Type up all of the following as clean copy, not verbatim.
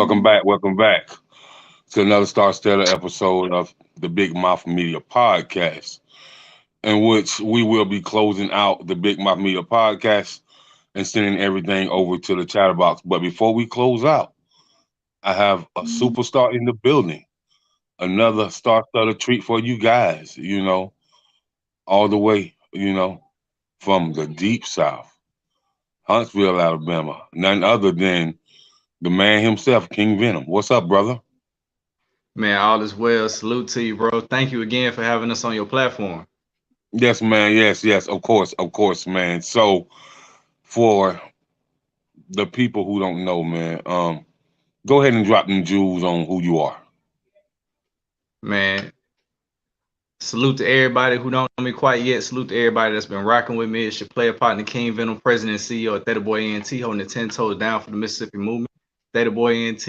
Welcome back to another Star Stellar episode of the Big Mouth Media Podcast, in which we will be closing out the Big Mouth Media Podcast and sending everything over to the chatterbox. But before we close out, I have a superstar in the building, another Star Stellar treat for you guys, all the way, from the deep south, Huntsville, Alabama, none other than the man himself, King Venom. What's up, brother? Man, all is well. Salute to you, bro. Thank you again for having us on your platform. Yes, man. Yes. Of course, man. So, for the people who don't know, man, go ahead and drop them jewels on who you are. Man, salute to everybody who don't know me quite yet. Salute to everybody that's been rocking with me. It's your player partner, King Venom, President and CEO of Theta Boy Ent, holding the 10 toes down for the Mississippi movement. Theta Boy Ent,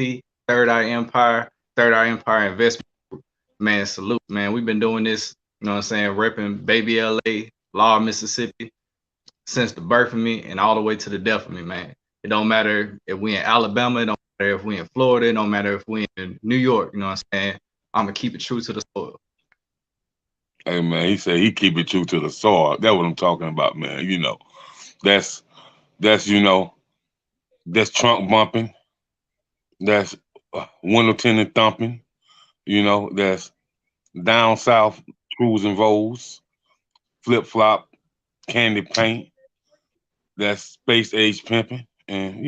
Third Eye Empire, Third Eye Empire Investment Group. Man, salute, man. We've been doing this, you know what I'm saying, repping Baby LA, Laurel, Mississippi, since the birth of me and all the way to the death of me, man. It don't matter if we in Alabama, it don't matter if we in Florida, it don't matter if we in New York, you know what I'm saying? I'm gonna keep it true to the soil. Hey, man, he said he keep it true to the soil. That's what I'm talking about, man. That's that's that's trunk bumping. That's window tinted thumping. That's down south cruising rolls, flip flop, candy paint. That's space age pimping, and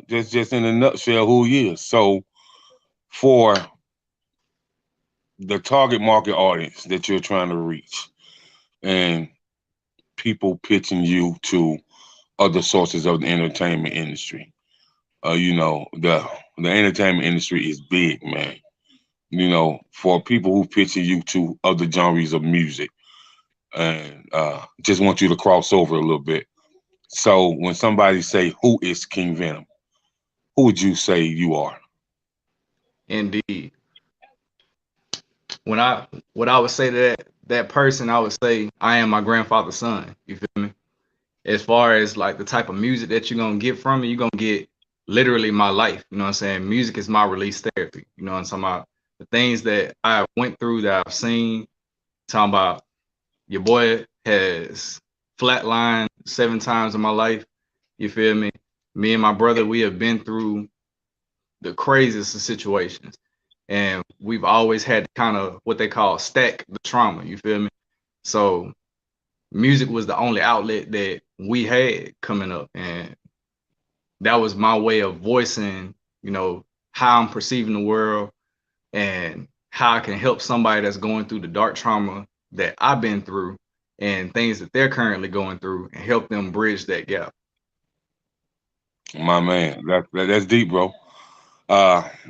just in a nutshell who he is. So for the target market audience that you're trying to reach, and people pitching you to other sources of the entertainment industry, the entertainment industry is big, man. For people who pitching you to other genres of music, and just want you to cross over a little bit. So when somebody say, "Who is King Venom?" Who would you say you are? Indeed. When I what I would say to that person, I would say I am my grandfather's son. You feel me? As far as like the type of music that you're gonna get from me, you're gonna get literally my life. You know what I'm saying? Music is my release therapy. You know what I'm talking about? The things that I went through that I've seen, talking about your boy has flatlined 7 times in my life. You feel me? Me and my brother, we have been through the craziest of situations. And we've always had kind of what they call stack the trauma. You feel me? So music was the only outlet that we had coming up. And that was my way of voicing, how I'm perceiving the world and how I can help somebody that's going through the dark trauma that I've been through and things that they're currently going through and help them bridge that gap. My man, that's deep, bro.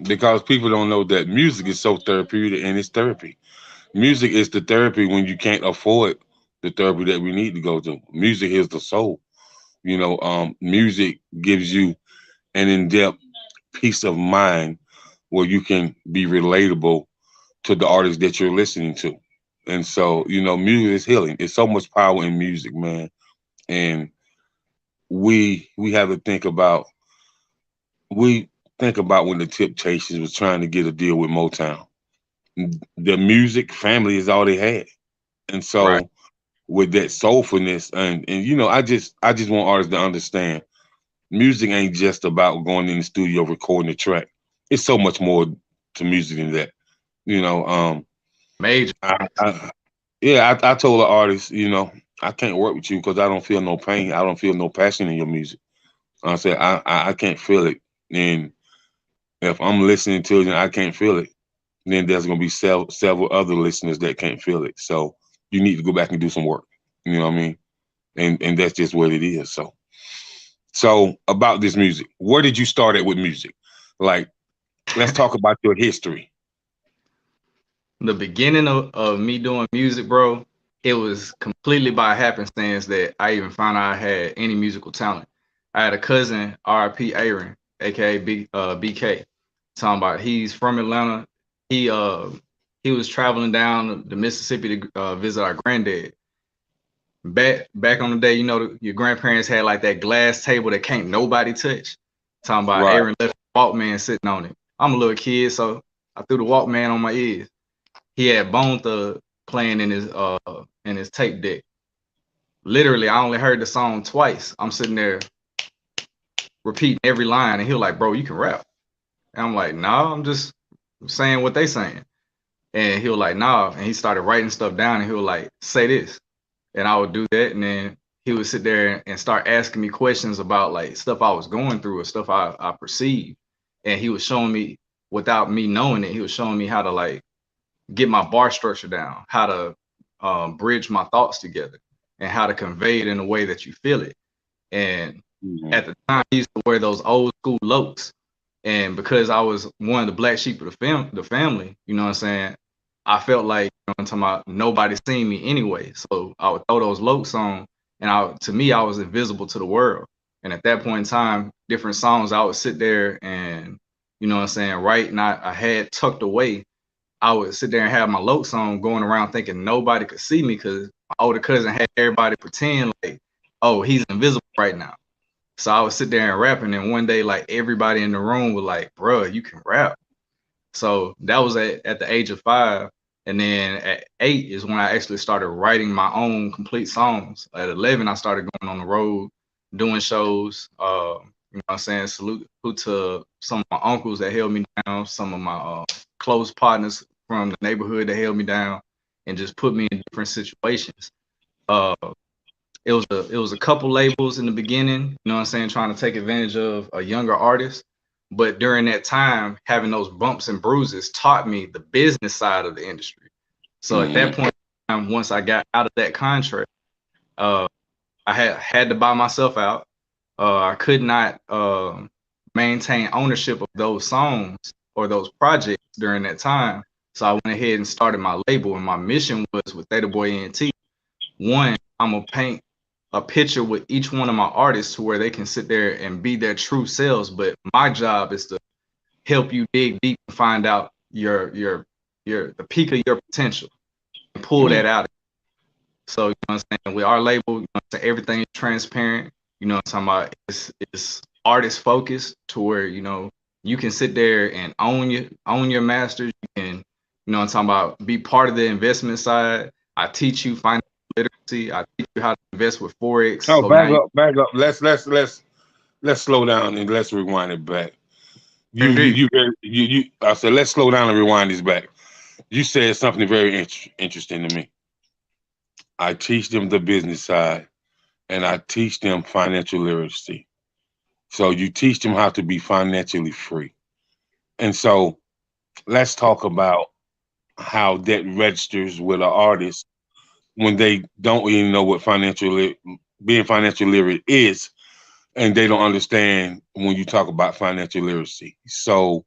Because people don't know that music is so therapeutic, and it's therapy. Music is the therapy when you can't afford the therapy that we need to go to. Music is the soul. Music gives you an in-depth peace of mind where you can be relatable to the artist that you're listening to. And so, music is healing. It's so much power in music, man. And we have to we think about when the Temptations was trying to get a deal with Motown. The music family is all they had. And Right. so with that soulfulness and I just want artists to understand music ain't just about going in the studio recording a track. It's so much more to music than that. You know, Major. I yeah, I told the artist, I can't work with you because I don't feel no pain. I don't feel no passion in your music. I said I can't feel it. And if I'm listening to it and I can't feel it, then there's gonna be several other listeners that can't feel it. So you need to go back and do some work. You know what I mean? And that's just what it is. So about this music, where did you start at with music? Like, let's talk about your history. The beginning of me doing music, bro, it was completely by happenstance that I even found out I had any musical talent. I had a cousin, RIP Aaron, aka BK, talking about he's from Atlanta. He uh he was traveling down the Mississippi to visit our granddad. Back on the day, your grandparents had like that glass table that can't nobody touch. Talking about Right. Aaron left the Walkman sitting on it. I'm a little kid, so I threw the Walkman on my ears. He had Bone Thug playing in his tape deck. Literally, I only heard the song twice. I'm sitting there repeating every line, and he was like, "Bro, you can rap." And I'm like, "Nah, I'm just saying what they saying." And he was like, "Nah," and he started writing stuff down, and he was like, "Say this," and I would do that, and then he would sit there and start asking me questions about like stuff I was going through or stuff I perceived, and he was showing me without me knowing it, he was showing me how to like get my bar structure down, how to bridge my thoughts together, and how to convey it in a way that you feel it. And at the time, I used to wear those old school locs. And because I was one of the black sheep of the family, you know what I'm saying? I felt like, you know what I'm talking about, nobody seen me anyway. So I would throw those locs on, and to me, I was invisible to the world. And at that point in time, different songs, I would sit there and, you know what I'm saying, write, and I had tucked away. I would sit there and have my locs on going around thinking nobody could see me because my older cousin had everybody pretend like, oh, he's invisible right now. So I would sit there and rapping, and one day, like everybody in the room was like, "Bruh, you can rap." So that was at the age of 5, and then at 8 is when I actually started writing my own complete songs. At 11, I started going on the road, doing shows. You know what I'm saying? Salute to some of my uncles that held me down, some of my close partners from the neighborhood that held me down, and just put me in different situations. Uh, it was a couple labels in the beginning, you know what I'm saying, trying to take advantage of a younger artist. But during that time, having those bumps and bruises taught me the business side of the industry. So at that point in time, once I got out of that contract, I had to buy myself out. I could not maintain ownership of those songs or those projects during that time. So I went ahead and started my label, and my mission was with Theta Boy Ent. One, I'm gonna paint a picture with each one of my artists to where they can sit there and be their true selves. But my job is to help you dig deep and find out the peak of your potential and pull that out. So you know what I'm saying, with our label, you know what I'm saying, everything is transparent. You know what I'm talking about? It's artist focused to where, you know, you can sit there and own your masters. You can, you know what I'm talking about, be part of the investment side. I teach you financial literacy. I teach you how to invest with Forex. Oh, So back now up, back up. Let's slow down and let's rewind it back. I said let's slow down and rewind this back. You said something very interesting to me. I teach them the business side, and I teach them financial literacy. So you teach them how to be financially free. And so let's talk about how that registers with an artist when they don't even know what being financial literate is, and they don't understand when you talk about financial literacy. So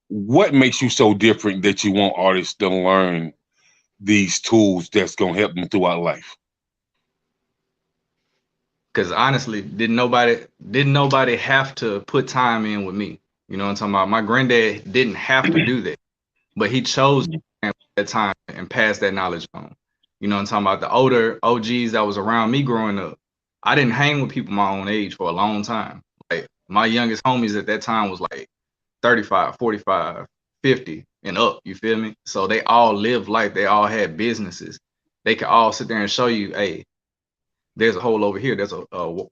what makes you so different that you want artists to learn these tools that's going to help them throughout life? Because honestly, didn't nobody have to put time in with me. You know what I'm talking about? My granddad didn't have to do that, but he chose at that time and pass that knowledge on. You know what I'm talking about? The older OGs that was around me growing up, I didn't hang with people my own age for a long time. Like my youngest homies at that time was like 35, 45, 50 and up, you feel me? So they all lived life, they all had businesses. They could all sit there and show you, hey, there's a hole over here, there's a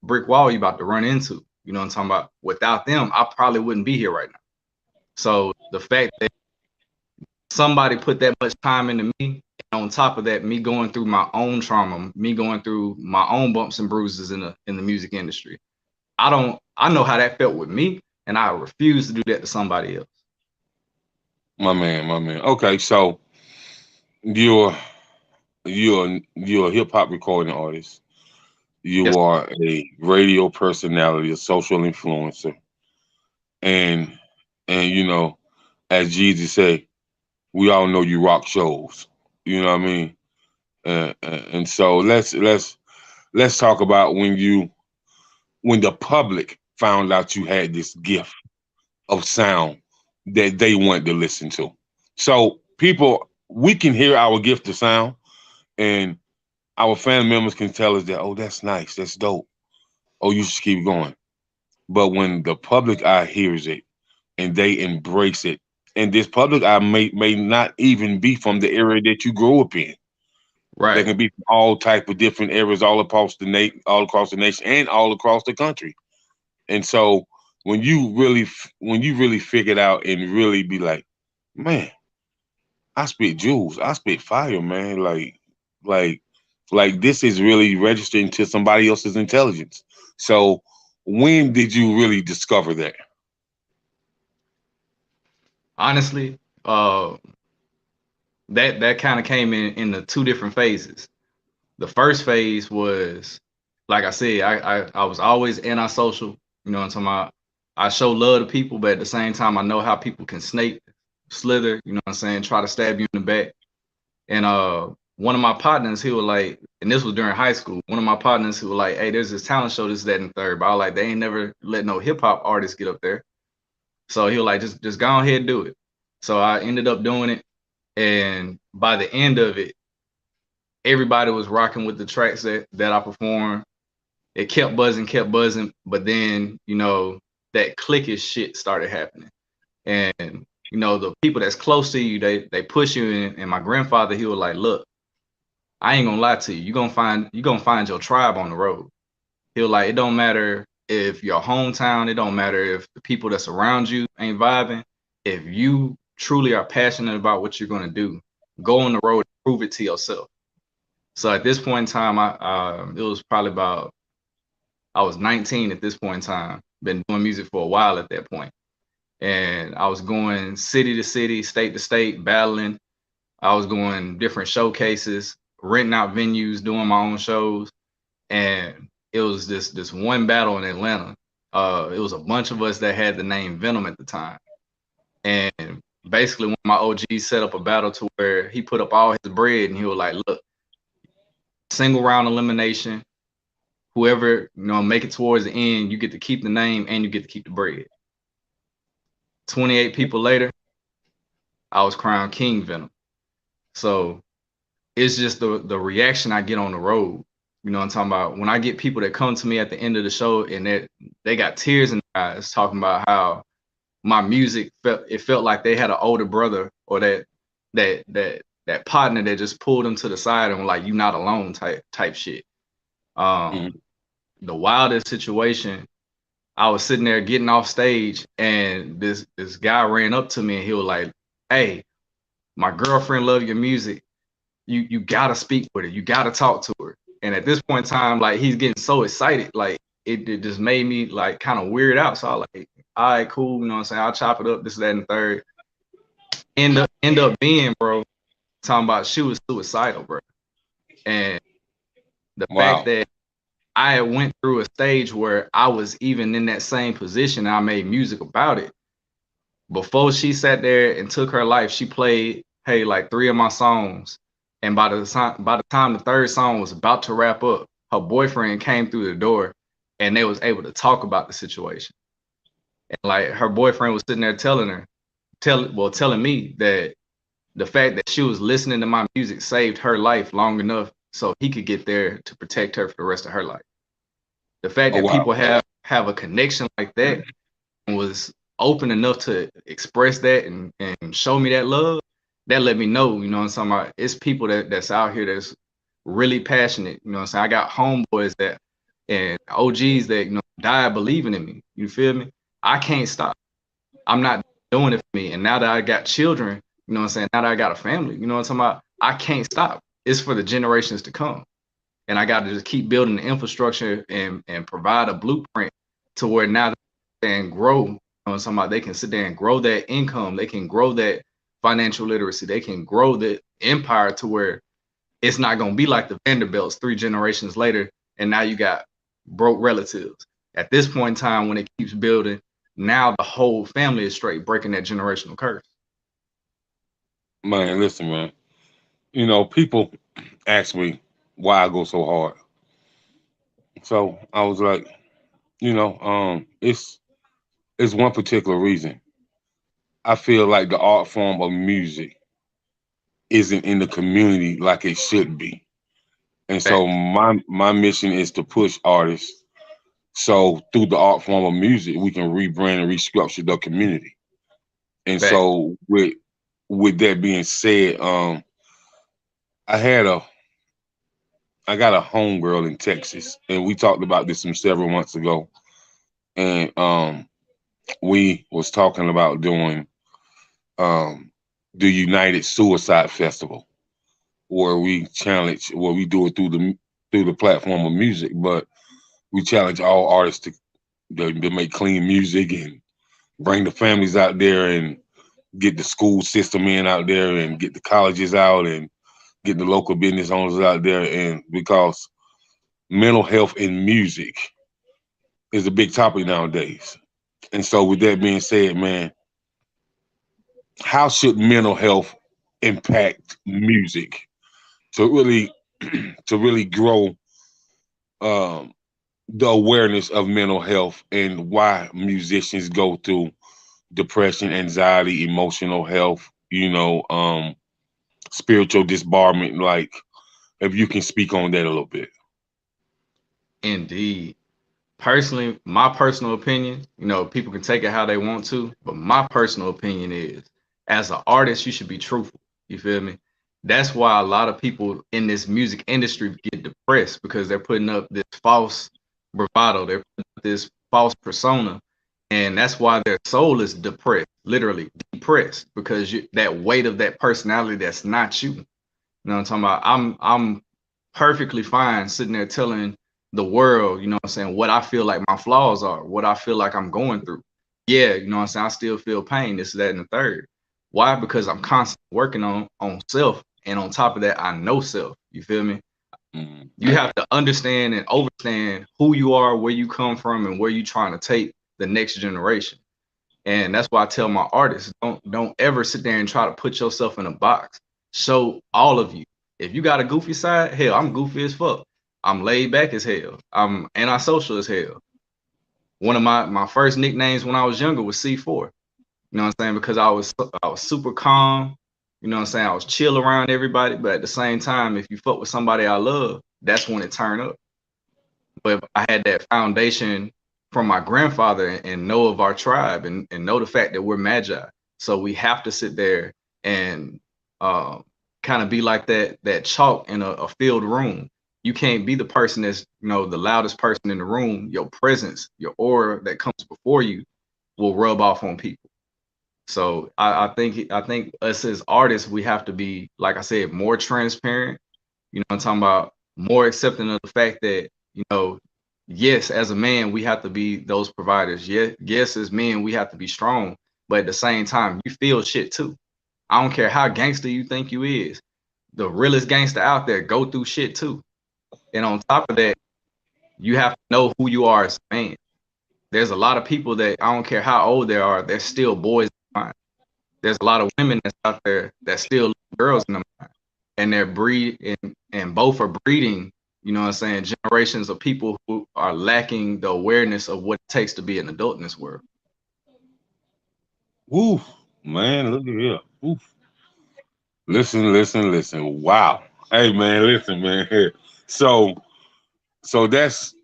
brick wall you about to run into. You know what I'm talking about? Without them, I probably wouldn't be here right now. So the fact that somebody put that much time into me, and on top of that, me going through my own trauma, me going through my own bumps and bruises in the music industry, I know how that felt with me, and I refuse to do that to somebody else. My man, my man. Okay, so you're you're a hip hop recording artist. Yes. You are a radio personality, a social influencer, and you know, as Jesus said, we all know you rock shows. You know what I mean? And so let's talk about when the public found out you had this gift of sound that they wanted to listen to. So people, we can hear our gift of sound, and our family members can tell us that, oh, that's nice, that's dope. Oh, you should keep going. But when the public eye hears it, and they embrace it. And this public eye may not even be from the area that you grew up in. They Right. can be from all type of different areas all across the nation, and all across the country. And so when you really figure it out and really be like, man, I spit jewels, I spit fire, man. Like, like this is really registering to somebody else's intelligence. So when did you really discover that? Honestly, that kind of came in the two different phases. The first phase was, like I said, I was always antisocial. You know what I'm talking about? I show love to people, but at the same time, I know how people can snake, slither. You know what I'm saying? Try to stab you in the back. And one of my partners, he was like, and this was during high school. One of my partners, who was like, "Hey, there's this talent show, this, that, and third." But I was like, they ain't never let no hip hop artists get up there. So he was like, just go ahead and do it. So I ended up doing it, and by the end of it, everybody was rocking with the tracks that I performed. It kept buzzing, but then, you know, that cliquish shit started happening. And, you know, the people that's close to you, they push you in. And my grandfather, he was like, look, I ain't gonna lie to you. You're gonna find your tribe on the road. He was like, it don't matter if your hometown, it don't matter if the people that's around you ain't vibing. If you truly are passionate about what you're gonna do, go on the road and prove it to yourself. So at this point in time, it was probably about, I was 19 at this point in time. Been doing music for a while at that point. And I was going city to city, state to state, battling. I was going different showcases, renting out venues, doing my own shows. And it was this one battle in Atlanta. It was a bunch of us that had the name Venom at the time. And basically one of my OGs set up a battle to where he put up all his bread and he was like, look, single round elimination. Whoever, you know, make it towards the end, you get to keep the name and you get to keep the bread. 28 people later, I was crowned King Venom. So it's just the reaction I get on the road. You know what I'm talking about? When I get people that come to me at the end of the show and they got tears in their eyes talking about how my music felt like they had an older brother, or that partner that just pulled them to the side and was like, "You not alone," type shit. The wildest situation, I was sitting there getting off stage and this guy ran up to me and he was like, "Hey, my girlfriend love your music. You gotta speak with her. You gotta talk to her." And at this point in time, like, he's getting so excited, like it just made me like kind of weird out. So I was like, all right, cool, you know what I'm saying? I'll chop it up, this, that, and third. End up being, bro, talking about she was suicidal, bro. And the fact that I had went through a stage where I was even in that same position, I made music about it. Before she sat there and took her life, she played, hey, like 3 of my songs. And by the time the third song was about to wrap up, her boyfriend came through the door and they was able to talk about the situation. And like, her boyfriend was sitting there telling me that the fact that she was listening to my music saved her life long enough so he could get there to protect her for the rest of her life. The fact that people have a connection like that and was open enough to express that and show me that love, that let me know, you know what I'm talking about? It's people that's out here that's really passionate. You know what I'm saying? I got homeboys and OGs that, you know, died believing in me. You feel me? I can't stop. I'm not doing it for me. And now that I got children, you know what I'm saying? Now that I got a family, you know what I'm talking about? I can't stop. It's for the generations to come. And I got to just keep building the infrastructure and provide a blueprint to where now they can grow. You know what I'm talking about? They can sit there and grow that income. They can grow that financial literacy. They can grow the empire to where it's not going to be like the Vanderbilts 3 generations later. And now you got broke relatives. At this point in time, when it keeps building, now the whole family is straight breaking that generational curse. Man, listen, man. You know, people ask me why I go so hard. So I was like, you know, it's one particular reason. I feel like the art form of music isn't in the community like it should be. And so my mission is to push artists so through the art form of music we can rebrand and restructure the community. And Fact. so with that being said, I got a homegirl in Texas, and we talked about this some several months ago, and we was talking about doing the United Suicide Festival, where we do it through the platform of music, but we challenge all artists to make clean music and bring the families out there and get the school system in out there and get the colleges out and get the local business owners out there. And because mental health in music is a big topic nowadays. And so with that being said, man, how should mental health impact music to really to really grow um, the awareness of mental health and why musicians go through depression, anxiety, emotional health, spiritual disbarment? Like, if you can speak on that a little bit. Indeed. Personally, my personal opinion, people can take it how they want to, but my personal opinion is, as an artist, you should be truthful. You feel me? That's why a lot of people in this music industry get depressed, because they're putting up this false bravado, they're putting up this false persona, and that's why their soul is depressed, literally depressed, because that weight of that personality that's not you. You know what I'm talking about? I'm perfectly fine sitting there telling the world, you know what I'm saying, what I feel like my flaws are, what I feel like I'm going through. Yeah, you know what I'm saying, I still feel pain, this, that, and the third. Why? Because I'm constantly working on self, and on top of that, I know self. You feel me? Mm. You have to understand and understand who you are, where you come from, and where you're trying to take the next generation. And that's why I tell my artists, don't ever sit there and try to put yourself in a box. Show all of you. If you got a goofy side, hell, I'm goofy as fuck. I'm laid back as hell. I'm antisocial as hell. One of my first nicknames when I was younger was C4. You know what I'm saying? Because I was super calm. You know what I'm saying? I was chill around everybody, but at the same time, if you fuck with somebody I love, that's when it turned up. But I had that foundation from my grandfather and know of our tribe and know the fact that we're magi. So we have to sit there and kind of be like that chalk in a filled room. You can't be the person that's, the loudest person in the room. Your presence, your aura that comes before you will rub off on people. So I think us as artists, we have to be, like I said, more transparent. I'm talking about more accepting of the fact that, yes, as a man, we have to be those providers. Yes, as men, we have to be strong. But at the same time, you feel shit too. I don't care how gangster you think you is. The realest gangster out there go through shit too. And on top of that, you have to know who you are as a man. There's a lot of people that, I don't care how old they are, they're still boys in the mind. There's a lot of women that's out there that still girls in the mind. And they're and both are breeding, you know what I'm saying, generations of people who are lacking the awareness of what it takes to be an adult in this world. Woo, man, look at here. Oof. Listen. Wow. Hey, man, listen, man. So, so that's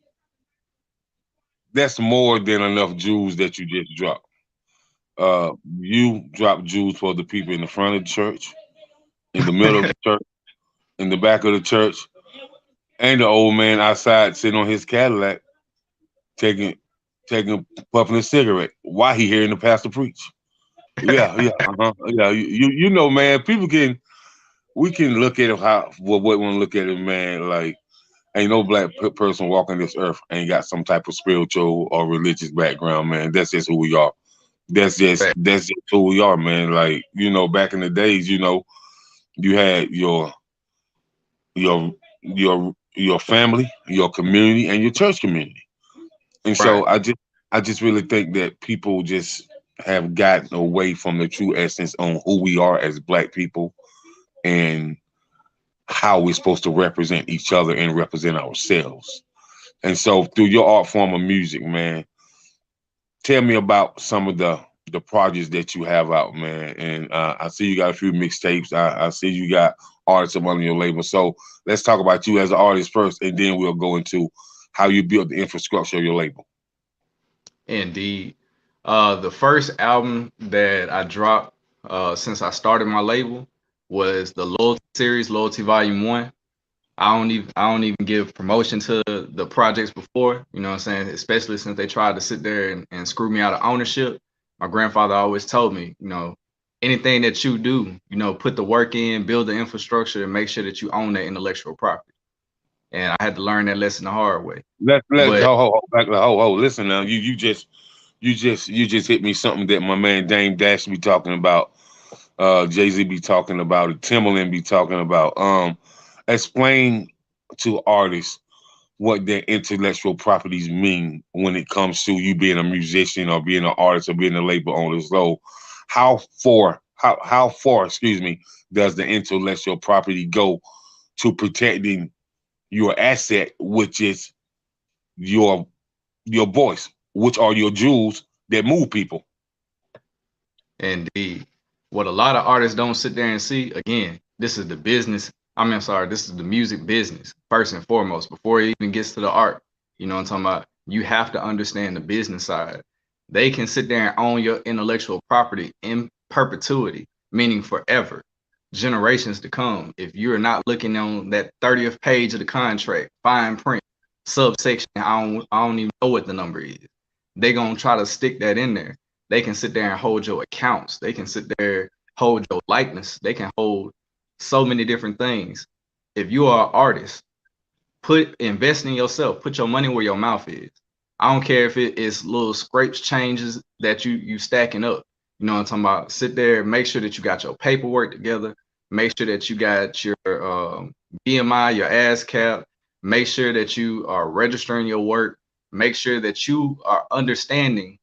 more than enough jewels that you just dropped. You dropped jewels for the people in the front of the church, in the middle of the church, in the back of the church, and the old man outside sitting on his Cadillac, taking, puffing a cigarette while he hearing the pastor preach. Yeah, yeah. You know, man. We can look at it how what we want to look at it, man. Like, ain't no black person walking this earth ain't got some type of spiritual or religious background, man. That's just who we are. That's just who we are, man. Like, back in the days, you had your your family, your community, and your church community. And Right. so I just really think that people just have gotten away from the true essence on who we are as black people and how we're supposed to represent each other and represent ourselves. And so through your art form of music, man, tell me about some of the projects that you have out, man. And I see you got a few mixtapes. I see you got artists up under your label. So let's talk about you as an artist first, and then we'll go into how you built the infrastructure of your label. Indeed. The first album that I dropped since I started my label was the Loyalty series, Loyalty Volume 1. I don't even give promotion to the projects before, you know what I'm saying? Especially since they tried to sit there and screw me out of ownership. My grandfather always told me, anything that you do, put the work in, build the infrastructure, and make sure that you own that intellectual property. And I had to learn that lesson the hard way. Let's But back to ho. Listen now, you just hit me something that my man Dame Dash be talking about, Jay-Z be talking about it, Timbaland be talking about. Explain to artists what their intellectual properties mean when it comes to you being a musician or being an artist or being a label owner. So how far, excuse me, does the intellectual property go to protecting your asset, which is your voice, which are your jewels that move people? indeed, what a lot of artists don't sit there and see, again, this is the business. I'm sorry, this is the music business, first and foremost, before it even gets to the art. You know what I'm talking about? You have to understand the business side. They can sit there and own your intellectual property in perpetuity, meaning forever, generations to come. If you're not looking on that 30th page of the contract, fine print, subsection, I don't even know what the number is. They gonna try to stick that in there. They can sit there and hold your accounts. They can sit there, hold your likeness. They can hold so many different things. If you are an artist, invest in yourself. Put your money where your mouth is. I don't care if it is little scrapes changes that you stacking up. You know what I'm talking about? Sit there, make sure that you got your paperwork together. Make sure that you got your BMI, your ASCAP. Make sure that you are registering your work. Make sure that you are understanding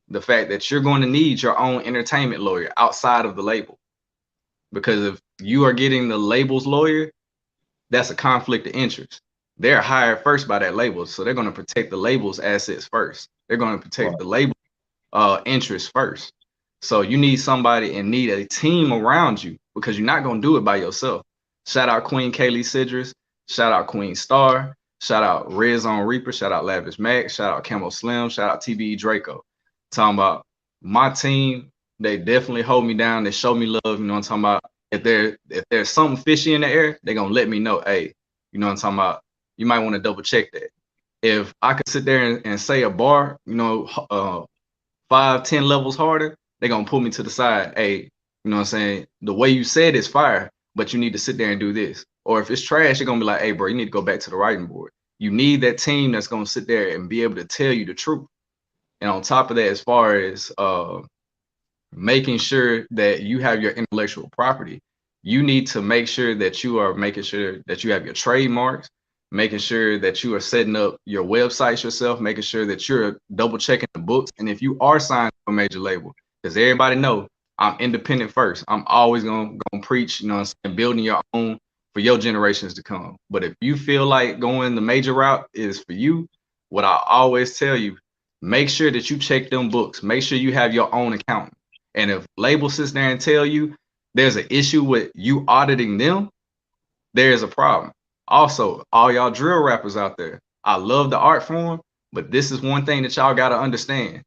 the fact that you're going to need your own entertainment lawyer outside of the label. Because if you are getting the label's lawyer, that's a conflict of interest. They're hired first by that label, so they're going to protect the label's assets first. They're going to protect the label interests first. So you need somebody and need a team around you, because you're not going to do it by yourself. Shout out Queen Kaylee Sidris. Shout out Queen S.T.A.R. Shout out RedZone Reaper. Shout out Lavish Max. Shout out Kamo-Slimm. Shout out TBE Draco. Talking about my team, they definitely hold me down. They show me love. You know what I'm talking about? If there's something fishy in the air, they're gonna let me know. Hey, you know what I'm talking about? You might want to double check that. If I could sit there and say a bar, 5, 10 levels harder, they're gonna pull me to the side. Hey, you know what I'm saying? The way you said is fire, but you need to sit there and do this. Or if it's trash, they're gonna be like, hey, bro, you need to go back to the writing board. You need that team that's gonna sit there and be able to tell you the truth. And on top of that, as far as making sure that you have your intellectual property, you need to make sure that you are making sure that you have your trademarks, making sure that you are setting up your websites yourself, making sure that you're double checking the books. And if you are signed to a major label, because everybody know I'm independent first. I'm always gonna preach, building your own for your generations to come. But if you feel like going the major route is for you, what I always tell you, make sure that you check them books. Make sure you have your own accountant. And if label sits there and tell you there's an issue with you auditing them, there's a problem. Also, all y'all drill rappers out there, I love the art form, but this is one thing that y'all got to understand.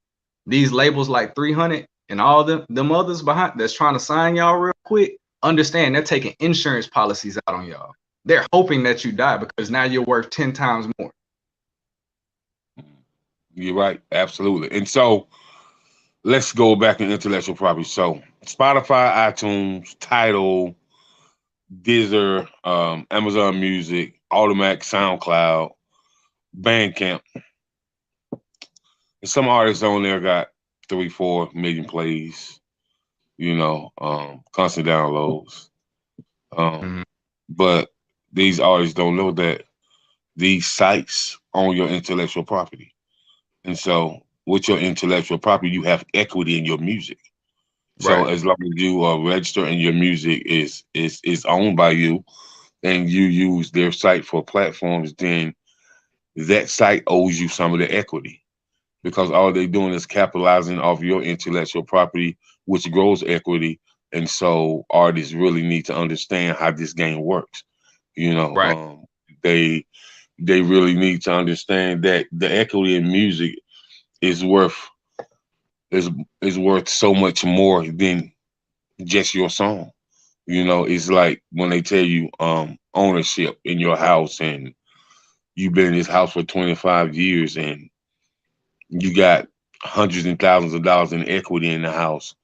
These labels like 300 and all them others behind that's trying to sign y'all real quick, understand they're taking insurance policies out on y'all. They're hoping that you die because now you're worth 10 times more. You're right, absolutely. And so let's go back in intellectual property. So Spotify, iTunes, Tidal, Deezer, Amazon Music, Automatic, SoundCloud, Bandcamp. And some artists on there got 3-4 million plays, constant downloads. But these artists don't know that these sites own your intellectual property. And so with your intellectual property, you have equity in your music. So as long as you are registered and your music is owned by you and you use their site for platforms, then that site owes you some of the equity, because all they're doing is capitalizing off your intellectual property, which grows equity. And so artists really need to understand how this game works. They really need to understand that the equity in music is worth is worth so much more than just your song. You know, it's like when they tell you ownership in your house, and you've been in this house for 25 years, and you got hundreds and thousands of dollars in equity in the house,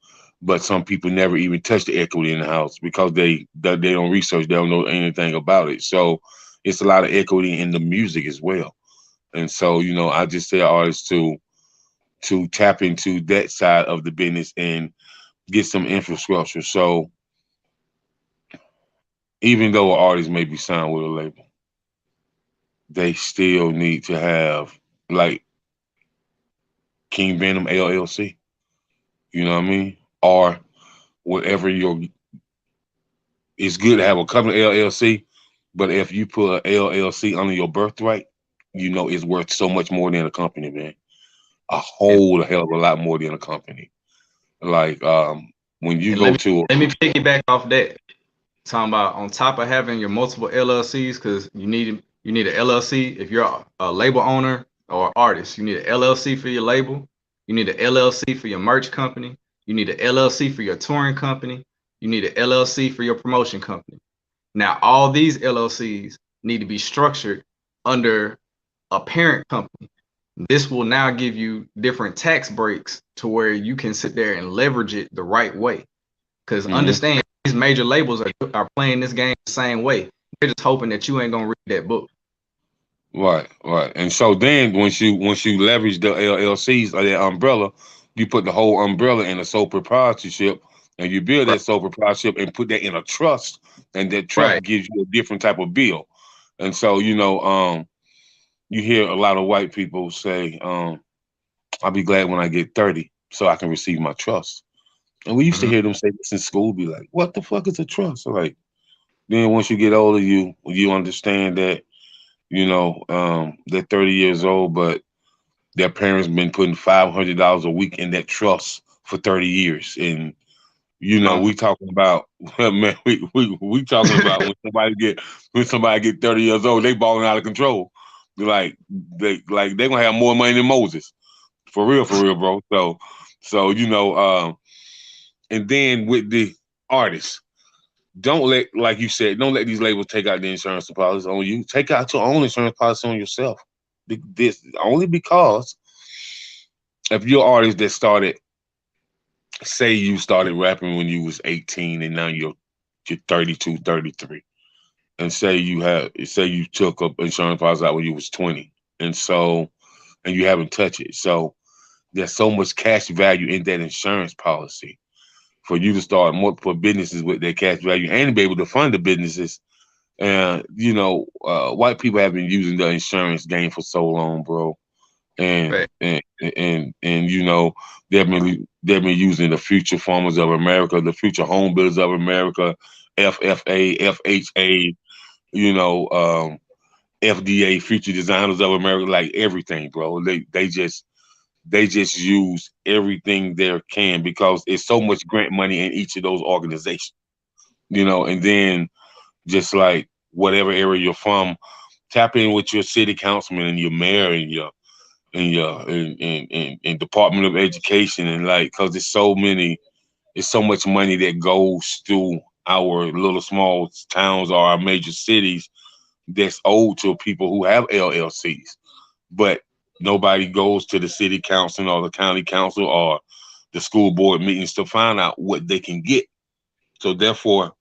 but some people never even touch the equity in the house because they don't research, they don't know anything about it. So it's a lot of equity in the music as well. And so, you know, I just tell artists to tap into that side of the business and get some infrastructure. So even though an artist may be signed with a label, they still need to have like King Venom LLC, you know what I mean? Or whatever your, it's good to have a company LLC, but if you put a LLC under your birthright, you know it's worth so much more than a company, man. A whole hell of a lot more than a company. Like when you And go to let me piggyback off that. Talking about on top of having your multiple LLCs, because you need an LLC if you're a label owner or artist. You need an LLC for your label. You need an LLC for your merch company. You need an LLC for your touring company. You need an LLC for your promotion company. Now, all these LLCs need to be structured under a parent company. This will now give you different tax breaks to where you can sit there and leverage it the right way. Because understand, these major labels are playing this game the same way. They're just hoping that you ain't gonna read that book. right, right. And so then once you leverage the LLCs or that umbrella, you put the whole umbrella in a sole proprietorship, and you build that sole proprietorship and put that in a trust, and that trust gives you a different type of bill. And so, you know, you hear a lot of white people say, I'll be glad when I get 30 so I can receive my trust. And we used to hear them say this in school, be like, what the fuck is a trust? So like, then once you get older, you understand that, you know, they're 30 years old, but their parents been putting $500 a week in that trust for 30 years. And, you know, we talking about, man, we talking about when somebody get 30 years old, they balling out of control. Like they gonna have more money than Moses. For real, bro. So you know, and then with the artists, don't let, like you said, don't let these labels take out the insurance policy on you. Take out your own insurance policy on yourself. This only because if you're an artist that started, say you started rapping when you was 18 and now you're 32, 33, and say you took up insurance policy out when you was 20, and you haven't touched it. So there's so much cash value in that insurance policy for you to start multiple businesses with that cash value and be able to fund the businesses. And you know, white people have been using the insurance game for so long, bro. And and you know, they've been using the Future Farmers of America, the Future Home Builders of America, FFA, FHA, you know, FDA, Future Designers of America, like everything, bro. They just use everything they can because it's so much grant money in each of those organizations, you know. And then just like whatever area you're from, tap in with your city councilman and your mayor and your and Department of Education, and like, because it's so much money that goes through our little small towns or our major cities that's owed to people who have LLCs, but nobody goes to the city council or the county council or the school board meetings to find out what they can get. So therefore,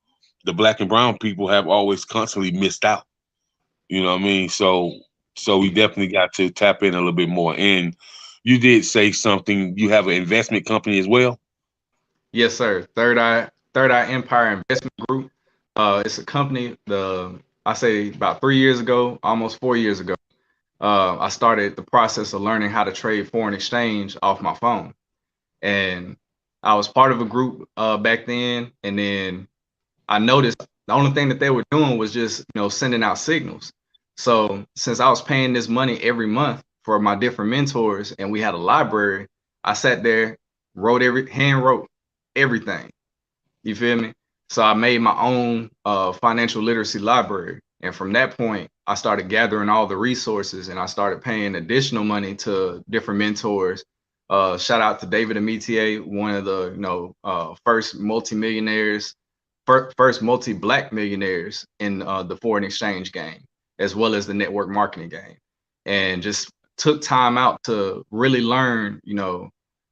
the black and brown people have always constantly missed out. You know what I mean? So we definitely got to tap in a little bit more. And you did say something. You have an investment company as well. Yes, sir. Third Eye Empire Investment Group. It's a company. I say about 3 years ago, almost 4 years ago, I started the process of learning how to trade foreign exchange off my phone. And I was part of a group back then, and then I noticed the only thing that they were doing was just, sending out signals. So since I was paying this money every month for my different mentors, and we had a library, I sat there, hand wrote everything. You feel me? So I made my own financial literacy library. And from that point, I started gathering all the resources, and I started paying additional money to different mentors Shout out to David Amitier, one of the first multi-millionaires, first multi-black millionaires in the foreign exchange game, as well as the network marketing game, and just took time out to really learn,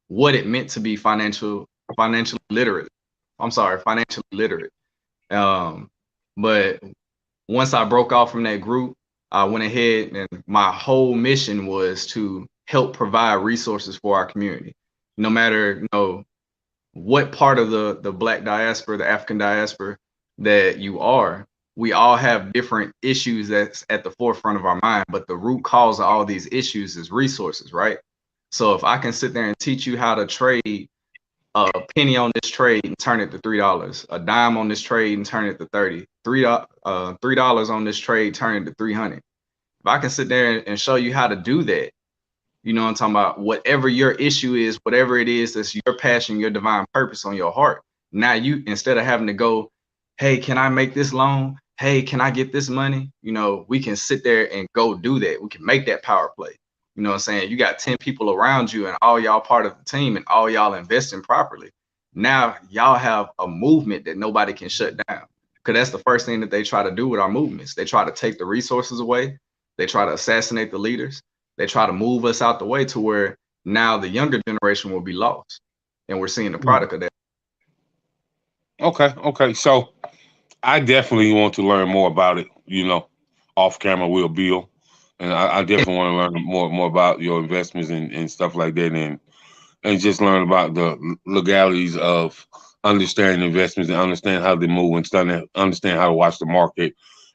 what it meant to be financially literate. I'm sorry, financially literate. But once I broke off from that group, I went ahead and my whole mission was to help provide resources for our community. No matter, what part of the Black diaspora, the African diaspora that you are, we all have different issues that's at the forefront of our mind, but the root cause of all these issues is resources, right? So if I can sit there and teach you how to trade a penny on this trade and turn it to $3, a dime on this trade and turn it to 30, $3 on this trade, turn it to 300. If I can sit there and show you how to do that, you know what I'm talking about, whatever your issue is, whatever it is that's your passion, your divine purpose on your heart. Now you, instead of having to go, hey, can I make this loan? Hey, can I get this money? We can sit there and go do that. We can make that power play. You know what I'm saying? You got 10 people around you and all y'all part of the team and all y'all investing properly. Now y'all have a movement that nobody can shut down. Because that's the first thing that they try to do with our movements. They try to take the resources away. They try to assassinate the leaders. They try to move us out the way to where now the younger generation will be lost. And we're seeing the product of that. Okay. So I definitely want to learn more about it, off camera we'll build. And I definitely want to learn more about your investments and stuff like that, and just learn about the legalities of understanding investments and understand how they move and understand how to watch the market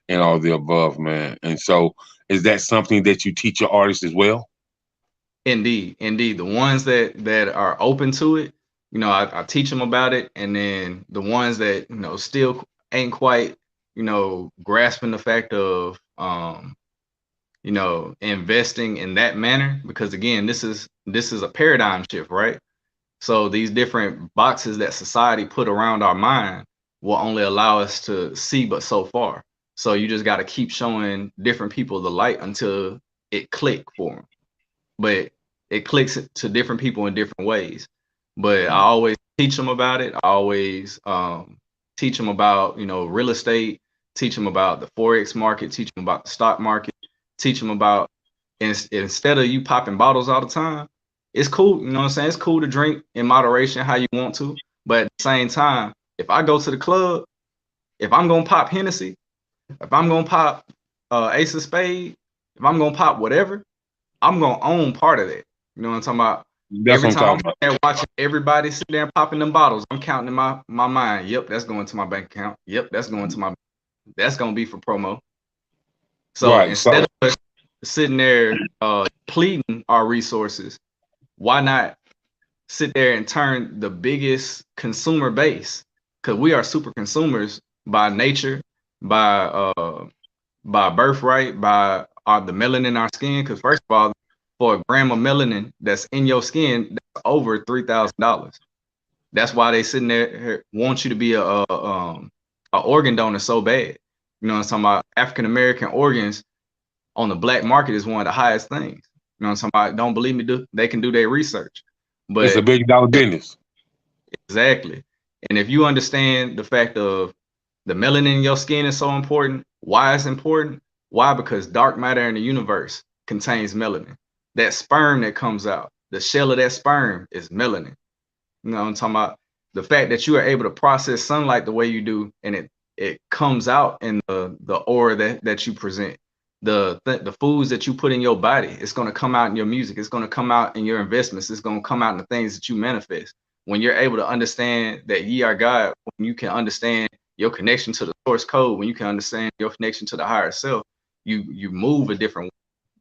and all the above, man. And so, is that something that you teach your artists as well? Indeed. The ones that are open to it, I teach them about it, and then the ones that still ain't quite grasping the fact of investing in that manner, because again, this is a paradigm shift, right? So these different boxes that society put around our mind will only allow us to see but so far. So you just got to keep showing different people the light until it click for them. But it clicks to different people in different ways. But I always teach them about it. I always teach them about real estate, teach them about the Forex market, teach them about the stock market, teach them about, instead of you popping bottles all the time, it's cool, you know what I'm saying? It's cool to drink in moderation how you want to, but at the same time, if I go to the club, if I'm gonna pop Hennessy, if I'm gonna pop Ace of Spades, if I'm gonna pop whatever, I'm gonna own part of that. You know what I'm talking about? That's Every what I'm time I'm there watching everybody sit there and popping them bottles, I'm counting in my mind. Yep, that's going to my bank account. Yep, that's going to my. That's gonna be for promo. So right. instead of sitting there pleading our resources, why not sit there and turn the biggest consumer base? Because we are super consumers by nature, by birthright, by the melanin in our skin. Because first of all, for a gram of melanin that's in your skin, that's over $3,000. That's why they sitting there want you to be a organ donor so bad. You know what I'm talking about? African American organs on the black market is one of the highest things. You know what I'm talking about? Don't believe me? They can do their research. But it's a big dollar business. Exactly. And if you understand the fact of the melanin in your skin is so important, why it's important? Why? Because dark matter in the universe contains melanin. That sperm that comes out, the shell of that sperm is melanin. You know what I'm talking about? The fact that you are able to process sunlight the way you do, and it comes out in the aura that you present. The foods that you put in your body, it's going to come out in your music. It's going to come out in your investments. It's going to come out in the things that you manifest. When you're able to understand that ye are God, when you can understand your connection to the source code, when you can understand your connection to the higher self, you move a different way.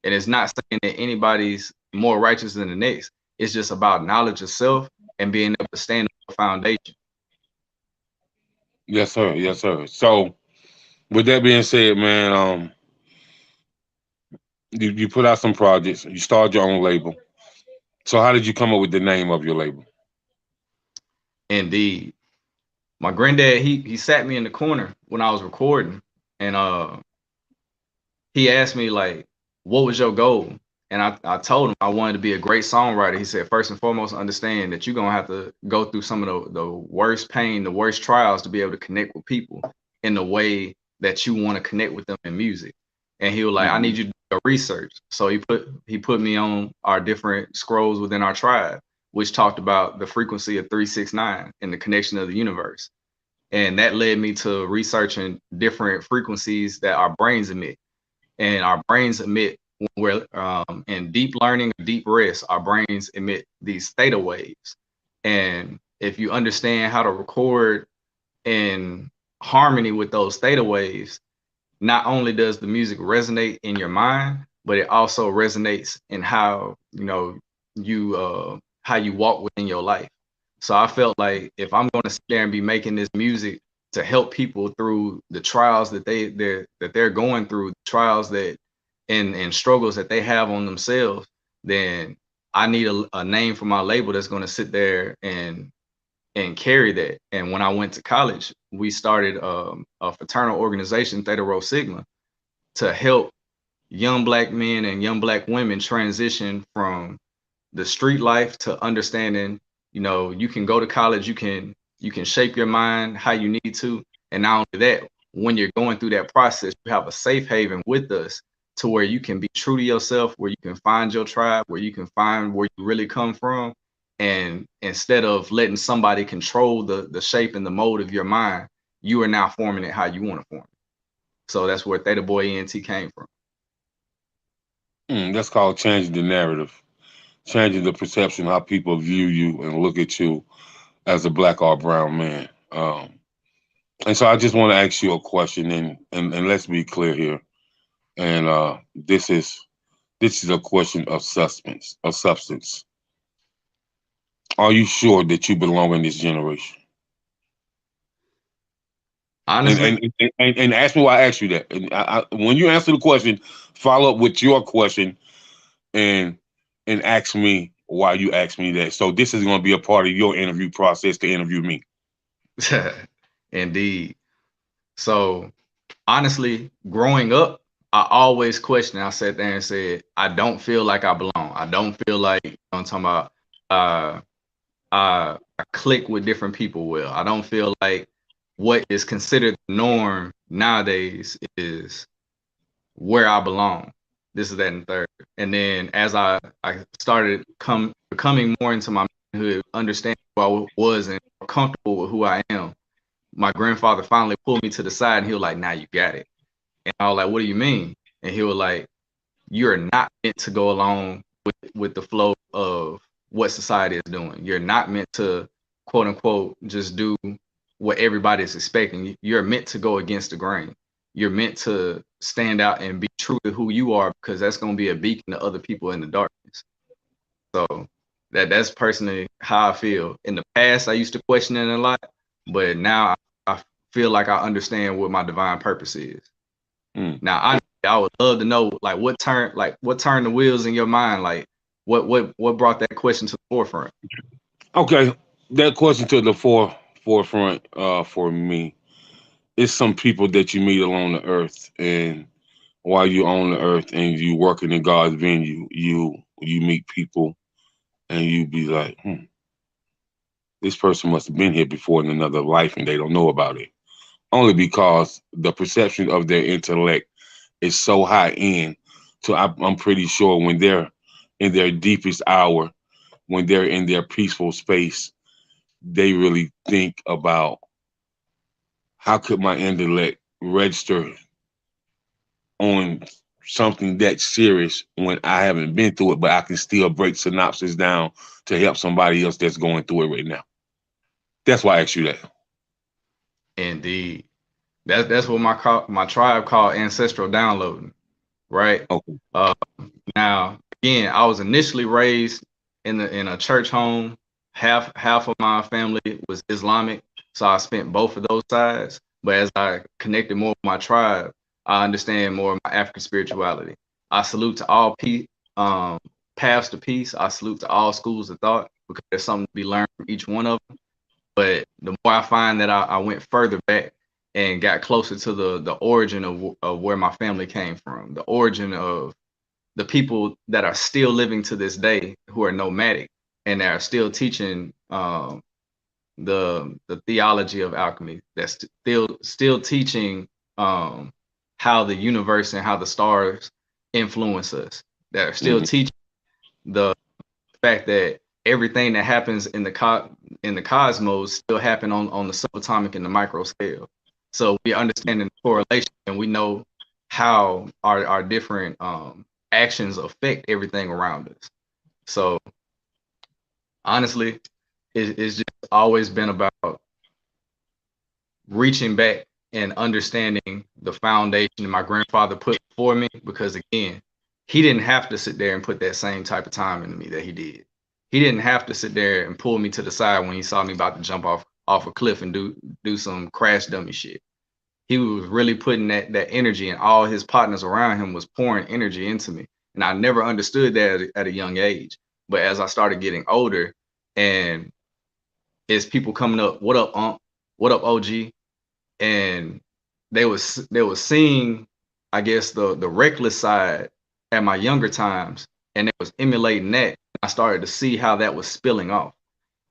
And it's not saying that anybody's more righteous than the next. It's just about knowledge of self and being able to stand on a foundation. Yes, sir. Yes, sir. So, with that being said, man, you put out some projects. You started your own label. So, how did you come up with the name of your label? Indeed. My granddad, he sat me in the corner when I was recording, and he asked me, like, what was your goal? And I told him I wanted to be a great songwriter. He said, first and foremost, understand that you're going to have to go through some of the worst pain, the worst trials to be able to connect with people in the way that you want to connect with them in music. And he was like, I need you to do research. So he put me on our different scrolls within our tribe, which talked about the frequency of 369 and the connection of the universe. And that led me to researching different frequencies that our brains emit. And our brains emit, when we're in deep learning or deep rest, our brains emit these theta waves. And if you understand how to record in harmony with those theta waves, not only does the music resonate in your mind, but it also resonates in how how you walk within your life. So I felt like if I'm going to sit there and be making this music to help people through the trials that they're going through, trials that and struggles that they have on themselves, then I need a name for my label that's going to sit there and carry that. And when I went to college, we started a fraternal organization, Theta Rho Sigma, to help young Black men and young Black women transition from the street life to understanding, you can go to college, you can shape your mind how you need to. And not only that, when you're going through that process, you have a safe haven with us to where you can be true to yourself, where you can find your tribe, where you can find where you really come from. And instead of letting somebody control the shape and the mode of your mind, you are now forming it how you want to form it. So that's where Theta Boy Ent came from. That's called changing the narrative, changing the perception, how people view you and look at you as a Black or brown man. And so I just want to ask you a question, and let's be clear here. And this is a question of substance. Are you sure that you belong in this generation? Honestly, And ask me why I asked you that. And when you answer the question, follow up with your question, and ask me why you asked me that. So this is going to be a part of your interview process to interview me. indeed. So honestly, growing up, I always questioned. I sat there and said, I don't feel like I belong. I don't feel like, I'm talking about, I click with different people well. I don't feel like what is considered the norm nowadays is where I belong. This is that and third. And then as I started becoming more into my manhood, understanding who I was and comfortable with who I am, my grandfather finally pulled me to the side and he was like, now you got it. And I was like, what do you mean? And he was like, you're not meant to go along with the flow of what society is doing. You're not meant to, quote unquote, just do what everybody is expecting. You're meant to go against the grain. You're meant to stand out and be true to who you are, because that's going to be a beacon to other people in the darkness. So that's personally how I feel. In the past, I used to question it a lot, but now I feel like I understand what my divine purpose is. Now, I would love to know, like, what turned the wheels in your mind? Like, what brought that question to the forefront? Okay, that question to the forefront for me is some people that you meet along the earth, and while you're on the earth and you working in God's venue, you meet people and you be like, this person must have been here before in another life and they don't know about it. Only because the perception of their intellect is so high end. So I'm pretty sure when they're in their deepest hour, when they're in their peaceful space, they really think about how could my intellect register on something that serious when I haven't been through it, but I can still break synopsis down to help somebody else that's going through it right now. That's why I asked you that. Indeed, that's what my tribe called ancestral downloading, right? Okay. Now, again, I was initially raised in a church home. Half of my family was Islamic, so I spent both of those sides. But as I connected more with my tribe, I understand more of my African spirituality. I salute to all paths to peace. I salute to all schools of thought, because there's something to be learned from each one of them. But the more I find that I went further back and got closer to the origin of where my family came from, the origin of the people that are still living to this day who are nomadic and are still teaching the theology of alchemy, that's still teaching how the universe and how the stars influence us, that are still teaching the fact that everything that happens in the cosmos still happen on the subatomic and the micro scale. So we understand the correlation, and we know how our different actions affect everything around us. So honestly, it's just always been about reaching back and understanding the foundation my grandfather put for me, because again, he didn't have to sit there and put that same type of time into me that he did. He didn't have to sit there and pull me to the side when he saw me about to jump off a cliff and do some crash dummy shit. He was really putting that energy, and all his partners around him was pouring energy into me. And I never understood that at a young age. But as I started getting older, and it's people coming up, what up, what up, OG? And they was seeing, I guess, the reckless side at my younger times, and they was emulating that. I started to see how that was spilling off.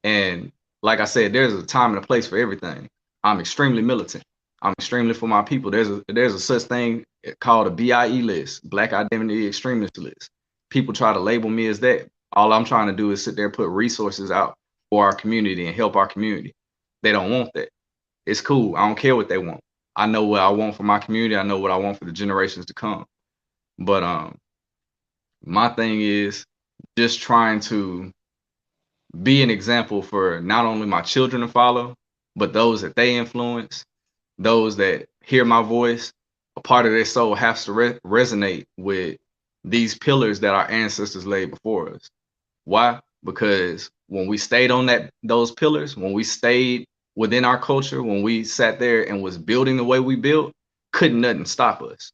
And like I said, there's a time and a place for everything. I'm extremely militant. I'm extremely for my people. There's a such thing called a BIE list, Black Identity Extremist list. People try to label me as that. All I'm trying to do is sit there and put resources out for our community and help our community. They don't want that. It's cool. I don't care what they want. I know what I want for my community. I know what I want for the generations to come. But my thing is just trying to be an example for not only my children to follow, but those that they influence, those that hear my voice. A part of their soul has to resonate with these pillars that our ancestors laid before us. Why? Because when we stayed on those pillars, when we stayed within our culture, when we sat there and was building the way we built, couldn't nothing stop us.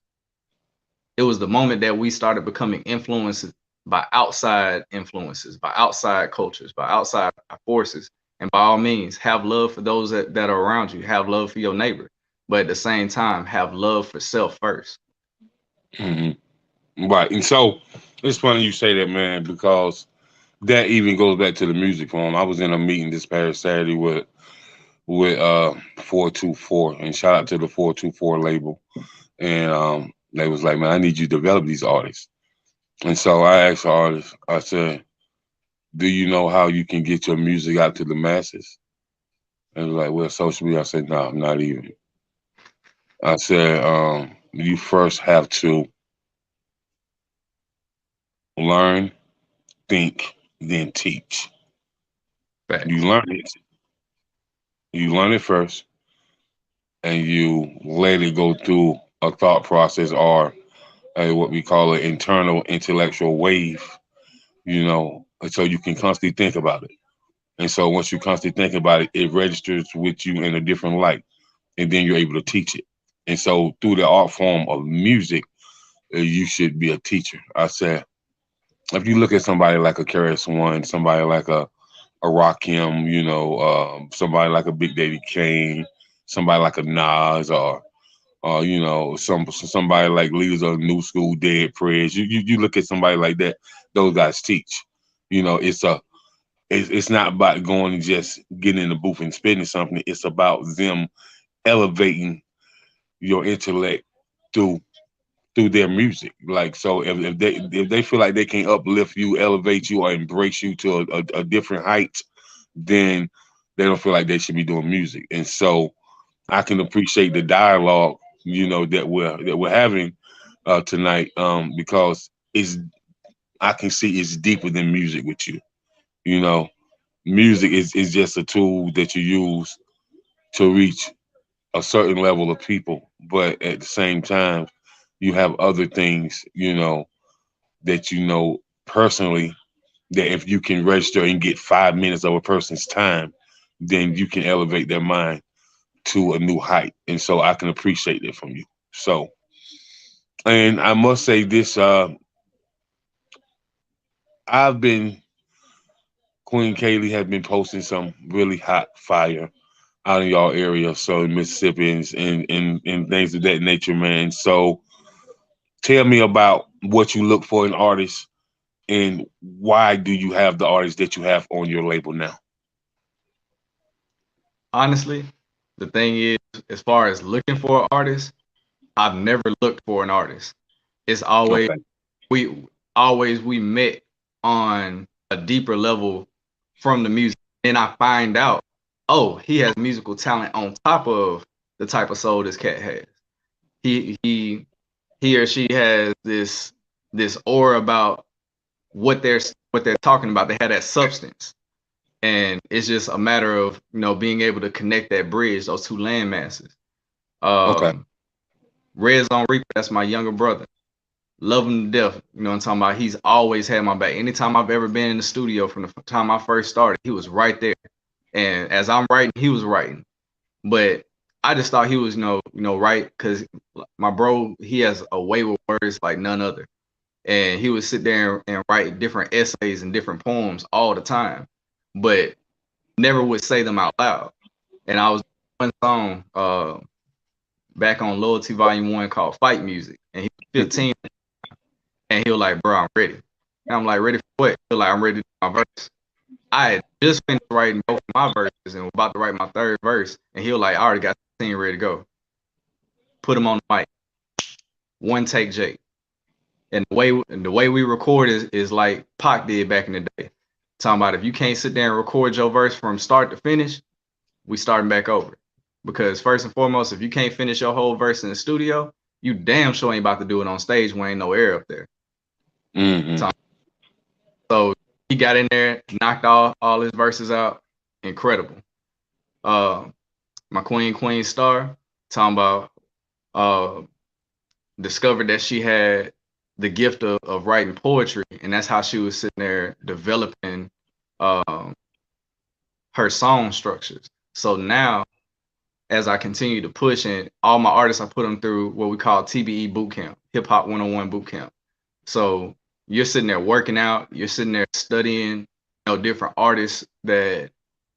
It was the moment that we started becoming influenced by outside influences, by outside cultures, by outside forces. And by all means, have love for those that are around you. Have love for your neighbor. But at the same time, have love for self first. Right. And so it's funny you say that, man, because that even goes back to the music form. I was in a meeting this past Saturday with 424, and shout out to the 424 label. And they was like, man, I need you to develop these artists. And so I asked the artists, I said, do you know how you can get your music out to the masses? And they was like, well, social media. I said, no, not even. I said, you first have to learn, think, then teach. Facts. You learn it. You learn it first, and you let it go through a thought process or what we call an internal intellectual wave, and so you can constantly think about it. And so once you constantly think about it, it registers with you in a different light, and then you're able to teach it. And so through the art form of music, you should be a teacher. I said, if you look at somebody like a Karis One, somebody like a Rakim, somebody like a Big Daddy Kane, somebody like a Nas, or somebody like leaders of New School, Dead Prayers. You look at somebody like that. Those guys teach. It's not about going and just getting in the booth and spitting something. It's about them elevating your intellect through their music. Like, so if they feel like they can uplift you, elevate you, or embrace you to a different height, then they don't feel like they should be doing music. And so I can appreciate the dialogue, that we're having tonight, because I can see it's deeper than music with you. Music is just a tool that you use to reach a certain level of people, but at the same time, you have other things, that personally, that if you can register and get 5 minutes of a person's time, then you can elevate their mind to a new height. And so I can appreciate that from you. So, and I must say this, I've been, Queen Kaylee has been posting some really hot fire out in y'all area, so in Mississippi and things of that nature, man. So tell me about what you look for in artists and why do you have the artists that you have on your label now? Honestly, the thing is, as far as looking for an artist, I've never looked for an artist. It's always Okay. we met on a deeper level from the music. And I find out, oh, he has musical talent on top of the type of soul this cat has. He or she has this aura about what they're talking about. They have that substance. And it's just a matter of, being able to connect that bridge, those two land masses. Okay. RedZone Reaper, that's my younger brother. Love him to death. You know what I'm talking about? He's always had my back. Anytime I've ever been in the studio from the time I first started, he was right there. And as I'm writing, he was writing. But I just thought he was, right, because my bro, he has a way with words like none other. And he would sit there and write different essays and different poems all the time, but never would say them out loud. And I was one song back on Loyalty Volume 1 called Fight Music. And he was 15 and he was like, bro, I'm ready. And I'm like, ready for what? He was like, I'm ready to do my verse. I had just finished writing both of my verses and was about to write my third verse. And he was like, I already got the scene ready to go. Put him on the mic. One take, Jake. And the way we record is like Pac did back in the day. Talking about if you can't sit there and record your verse from start to finish, we starting back over. Because first and foremost, if you can't finish your whole verse in the studio, you damn sure ain't about to do it on stage when ain't no air up there. Mm-hmm. So he got in there, knocked all his verses out. Incredible. My queen S.T.A.R, talking about discovered that she had the gift of writing poetry, and that's how she was sitting there developing her song structures. So now, as I continue to push, and all my artists, I put them through what we call TBE boot camp, Hip Hop 101 boot camp. So you're sitting there working out, you're sitting there studying, different artists that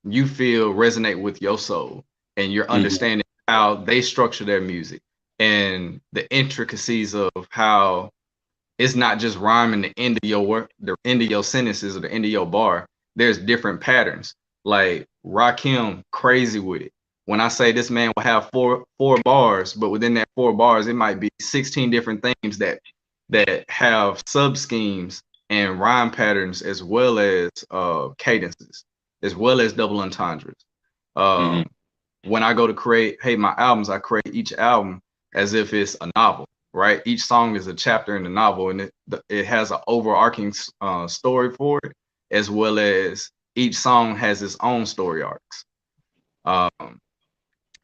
you feel resonate with your soul, and you're understanding how they structure their music and the intricacies of how it's not just rhyming the end of your work, the end of your sentences or the end of your bar. There's different patterns. Like Rakim, crazy with it. When I say this man will have four bars, but within that 4 bars, it might be 16 different things that have sub schemes and rhyme patterns, as well as cadences, as well as double entendres. When I go to create, my albums, I create each album as if it's a novel, right? Each song is a chapter in the novel, and it has an overarching story for it, as well as each song has its own story arcs.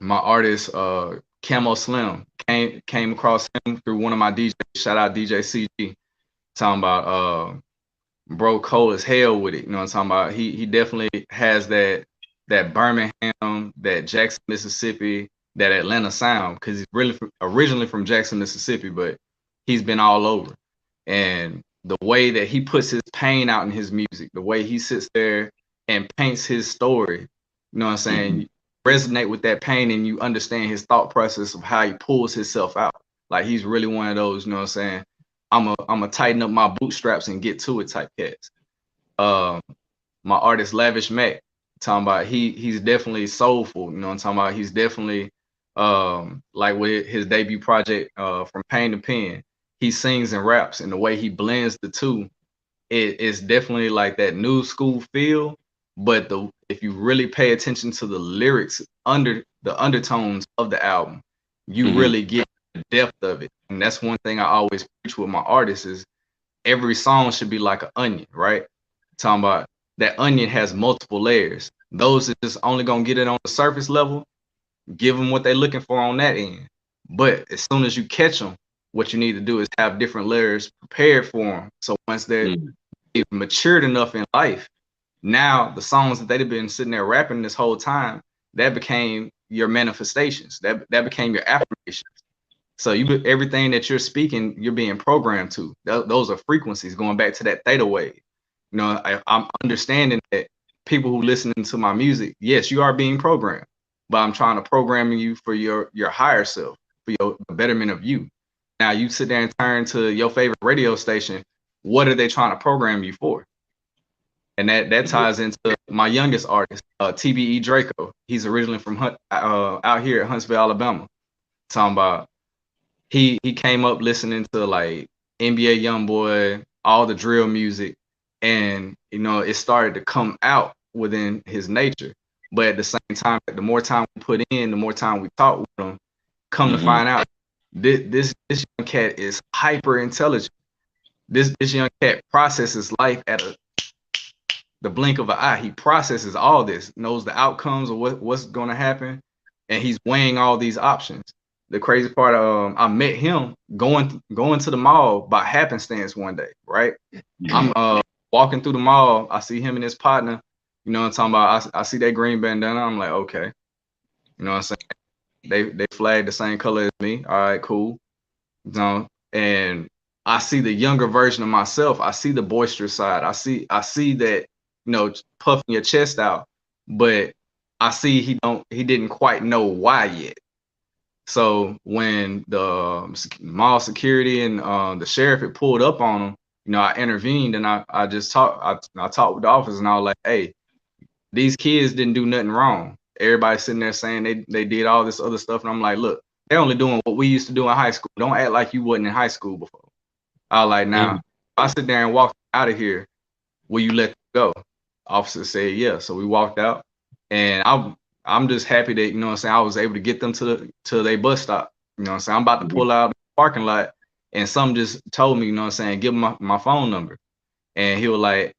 My artist, Kamo-Slimm, came across him through one of my DJs. Shout out DJ CG. Talking about bro cold as hell with it. You know what I'm talking about? He definitely has that Birmingham, that Jackson, Mississippi, that Atlanta sound, because he's really originally from Jackson, Mississippi, but he's been all over. And the way that he puts his pain out in his music, the way he sits there and paints his story, you know what I'm saying? You resonate with that pain and you understand his thought process of how he pulls himself out. Like he's really one of those, you know what I'm saying? I'm a tighten up my bootstraps and get to it type cats. My artist Lavish Mac, talking about he's definitely soulful, you know what I'm talking about? He's definitely like with his debut project, From Pain to Pen, he sings and raps, and the way he blends the two, it's definitely like that new school feel. But if you really pay attention to the lyrics under the undertones of the album, you really get the depth of it. And that's one thing I always preach with my artists is every song should be like an onion, right? Talking about that onion has multiple layers. Those that just only gonna get it on the surface level, give them what they're looking for on that end. But as soon as you catch them, what you need to do is have different layers prepared for them. So once they're matured enough in life, now the songs that they've been sitting there rapping this whole time, that became your manifestations. That became your affirmations. So everything that you're speaking, you're being programmed to. Those are frequencies going back to that theta wave. You know, I'm understanding that people who listening to my music, yes, you are being programmed, but I'm trying to program you for your higher self, for the betterment of you. Now you sit there and turn to your favorite radio station. What are they trying to program you for? And that ties into my youngest artist, TBE Draco. He's originally from out here at Huntsville, Alabama. Talking about he came up listening to like NBA YoungBoy, all the drill music, and you know it started to come out within his nature. But at the same time, the more time we put in, the more time we talk with him, come to find out this young cat is hyper intelligent. This young cat processes life at the blink of an eye. He processes all this, knows the outcomes of what's going to happen, and he's weighing all these options. The crazy part, I met him going to the mall by happenstance one day, right? I'm walking through the mall. I see him and his partner. You know what I'm talking about? I see that green bandana. I'm like, okay. You know what I'm saying? They flag the same color as me. All right, cool. You know, and I see the younger version of myself. I see the boisterous side. I see that, you know, puffing your chest out, but I see he didn't quite know why yet. So when the mall security and the sheriff had pulled up on him, you know, I intervened and I just talked. I talked with the officers and I was like, hey, these kids didn't do nothing wrong. Everybody's sitting there saying they did all this other stuff, and I'm like, look, they're only doing what we used to do in high school. Don't act like you wasn't in high school before. I was like, now, if I sit there and walk out of here, will you let them go? Officer said, yeah. So we walked out, and I'm just happy that, you know what I'm saying, I was able to get them to their bus stop. You know what I'm saying? I'm about to pull out of the parking lot, and some just told me, you know what I'm saying, give him my phone number. And he was like,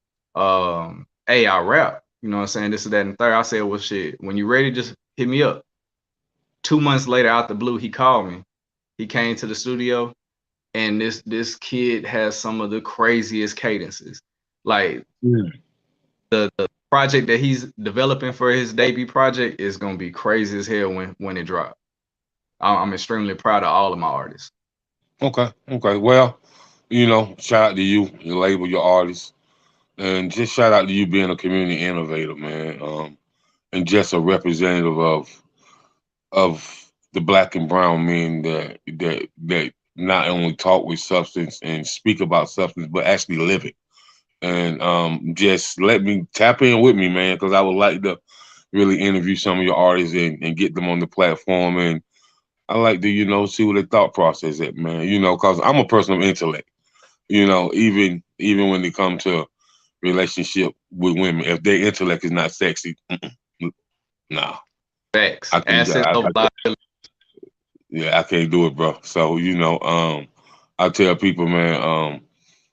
hey, I rap. You know what I'm saying? This is that and the third. I said, well, shit, when you ready, just hit me up. 2 months later, out the blue, he called me. He came to the studio, and this kid has some of the craziest cadences. Like the project that he's developing for his debut project is gonna be crazy as hell when it drops. I'm extremely proud of all of my artists. Okay. Well, you know, shout out to you, your label, your artists, and just shout out to you being a community innovator, man, and just a representative of the black and brown men that not only talk with substance and speak about substance, but actually live it. And just let me tap in with me, man, because I would like to really interview some of your artists and get them on the platform. And I like to, you know, see what their thought process is, man. You know, because I'm a person of intellect. You know, even when it comes to relationship with women, if their intellect is not sexy, nah. Facts. I can't, Assets over liability. yeah, I can't do it, bro. So, you know, I tell people, man,